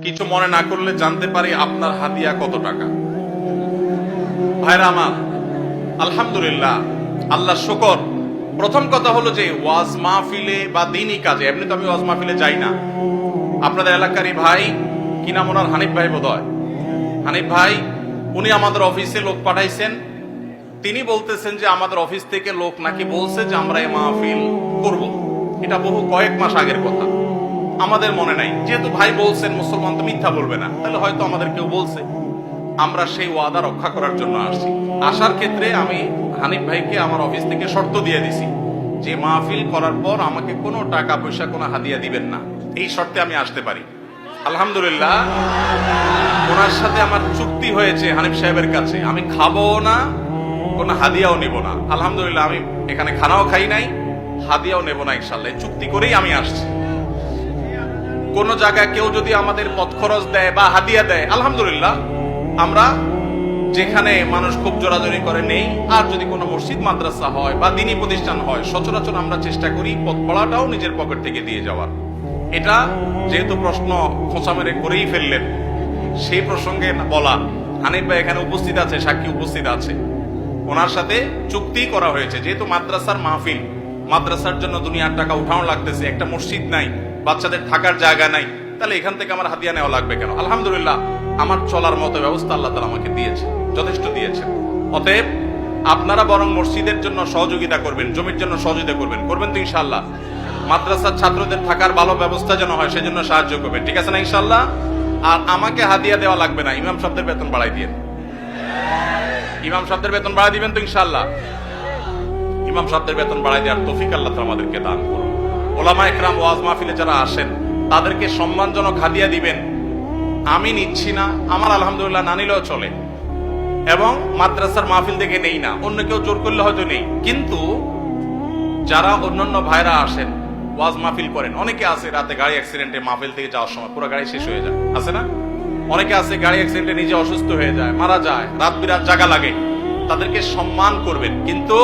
কিছু মনে না করলে জানতে পারি আপনার হাদিয়া কত টাকা? ভাইরা আমার, আলহামদুলিল্লাহ, আল্লাহ শুকর। প্রথম কথা হলো যে ওয়াজ মাহফিলে বা দিনই কাজে, এমনি তো আমি ওয়াজ মাহফিলে যাই না। আপনাদের এলাকারই ভাই, কি নাম ওনার, হানিফ ভাই বোধহয়, হানিফ ভাই, উনি আমাদের অফিসে লোক পাঠাইছেন। তিনি বলতেছেন যে আমাদের অফিস থেকে লোক নাকি বলছে যে আমরা এই মাহফিল করব। এটা বহু কয়েক মাস আগের কথা, আমাদের মনে নাই। যেহেতু ভাই বলছেন, মুসলমান তো মিথ্যা বলবে না, তাহলে হয়তো আমাদের কেউ বলছে। আমরা সেই ওয়াদা রক্ষা করার জন্য আসছি। আসার ক্ষেত্রে আমি হানিফ ভাইকে আমার অফিস থেকে শর্ত দিয়ে দিছি যে মাহফিল করার পর আমাকে কোনো টাকা পয়সা, কোনো হাদিয়া দিবেন না। এই শর্তে আমি আসতে পারি। আলহামদুলিল্লাহ, ওনার সাথে আমার চুক্তি হয়েছে হানিফ সাহেবের কাছে, আমি খাবো না, কোনো হাদিয়াও নেব না। আলহামদুলিল্লাহ, আমি এখানে খানাও খাই নাই, হাদিয়াও নেব না, ইনশাল্লাহ। চুক্তি করেই আমি আসছি। কোন জায়গায় কেউ যদি আমাদের পথ খরচ দেয় বা হাদিয়া দেয়, আলহামদুলিল্লাহ, আমরা যেখানে মানুষ খুব জোরাজোরি করে নেই। আর যদি কোনো মসজিদ মাদ্রাসা হয় বা দিনী প্রতিষ্ঠান হয়, সচরাচর আমরা চেষ্টা করি পথ পড়াটাও নিজের পকেট থেকে দিয়ে যাওয়ার। এটা যেহেতু প্রশ্ন খোঁচা মেরে করেই ফেললেন, সেই প্রসঙ্গে বলা, হানিফ ভাই এখানে উপস্থিত আছে, সাক্ষী উপস্থিত আছে, ওনার সাথে চুক্তি করা হয়েছে। যেহেতু মাদ্রাসার মাহফিল, মাদ্রাসার জন্য দুনিয়ার টাকা উঠানো লাগতেছে, একটা মসজিদ নাই, বাচ্চাদের থাকার জায়গা নাই, তাহলে এখান থেকে আমার হাদিয়া নেওয়া লাগবে কেন? আলহামদুলিল্লাহ, আমার চলার মতো ব্যবস্থা আল্লাহ তাআলা আমাকে দিয়েছে, যথেষ্ট দিয়েছেন। অতএব আপনারা বরং মসজিদের জন্য সহযোগিতা করবেন, জমির জন্য সহযোগিতা করবেন, করবেন তো ইনশাআল্লাহ। মাদ্রাসার ছাত্রদের থাকার ভালো ব্যবস্থা যেন হয়, সেজন্য সাহায্য করবেন, ঠিক আছে না ইনশাআল্লাহ? আর আমাকে হাদিয়া দেওয়া লাগবে না, ইমাম সাহেবদের বেতন বাড়াই দিয়েন। ইমাম সাহেবদের বেতন বাড়াই দিবেন তো ইনশাআল্লাহ? ইমাম সাহেবদের বেতন বাড়াই দেওয়ার তৌফিক আল্লাহ তাআলা আমাদেরকে দান করুন। ওলামা ইকরাম ওয়াজ মাহফিলে যারা আসেন, তাদেরকে সম্মানজনক হাদিয়া দিবেন। আমি নিচ্ছি না, আমার আলহামদুলিল্লাহ না নিলেও চলে, এবং মাদ্রাসার মাহফিল থেকে নেই না, অন্য কেউ জোর করলে হয়তো নেই। কিন্তু যারা অন্যান্য ভাইরা আসেন, ওয়াজ মাহফিল করেন, অনেকে আছে রাতে গাড়ি অ্যাক্সিডেন্টে মাহফিল থেকে যাওয়ার সময় পুরো গাড়ি শেষ হয়ে যায়, আছে না? অনেকে আছে গাড়ি অ্যাক্সিডেন্টে নিজে অসুস্থ হয়ে যায়, মারা যায়, রাত বিরাত জাগা লাগে। তাদেরকে সম্মান করবেন, কিন্তু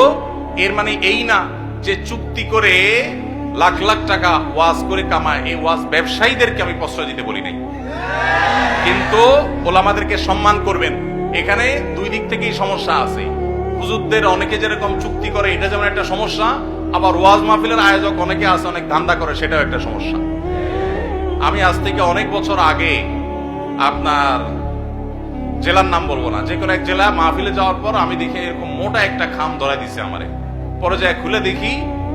এর মানে এই না যে চুক্তি করে লাখ লাখ টাকা ওয়াজ করে কামায়। এই ওয়াজ ব্যবসায়ীদেরকে আমি প্রশ্রয় দিতে বলি নাই, কিন্তু ওলামাদেরকে সম্মান করবেন। এখানে দুই দিক থেকেই সমস্যা আছে। হুজুরদের অনেকে যেরকম চুক্তি করে, এটা যেমন একটা সমস্যা, আবার ওয়াজ মাহফিলের আয়োজক অনেকে আছে অনেক ধান্দা করে, সেটাও একটা সমস্যা। আমি আজ থেকে অনেক বছর আগে, আপনার জেলার নাম বলবো না, যে কোনো এক জেলা মাহফিলে যাওয়ার পর আমি দেখি এরকম মোটা একটা খাম ধরা দিছে আমারে। পরে যায় খুলে দেখি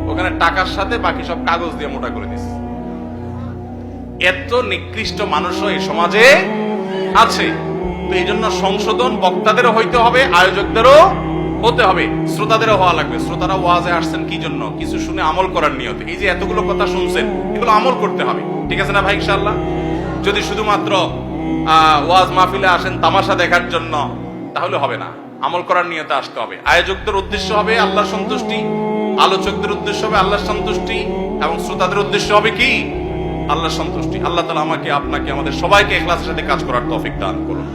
ওখানে টাকার সাথে বাকি সব কাগজ দিয়ে মোটা করে দিছে। এত নিকৃষ্ট মানুষও এই সমাজে আছে। তো এই জন্য সংশোধন বক্তাদেরও হইতে হবে, আয়োজকদেরও হতে হবে, শ্রোতাদেরও হওয়া লাগবে। শ্রোতারা ওয়াজে আসছেন কি জন্য? কিছু শুনে আমল করার নিয়তে। এই যে এতগুলো কথা শুনছেন, এগুলো আমল করতে হবে, ঠিক আছে না ভাই ইনশাআল্লাহ? যদি শুধুমাত্র ওয়াজ মাহফিলে আসেন তামাশা দেখার জন্য, তাহলে হবে না, আমল করার নিয়তে আসতে হবে। আয়োজকদের উদ্দেশ্য হবে আল্লাহর সন্তুষ্টি, আলোচকদের উদ্দেশ্য হবে আল্লাহর সন্তুষ্টি, এবং শ্রোতাদের উদ্দেশ্য হবে কি? আল্লাহর সন্তুষ্টি। আল্লাহ তাআলা আমাকে, আপনাকে, আমাদের সবাইকে ইখলাসের সাথে কাজ করার তৌফিক দান করুন।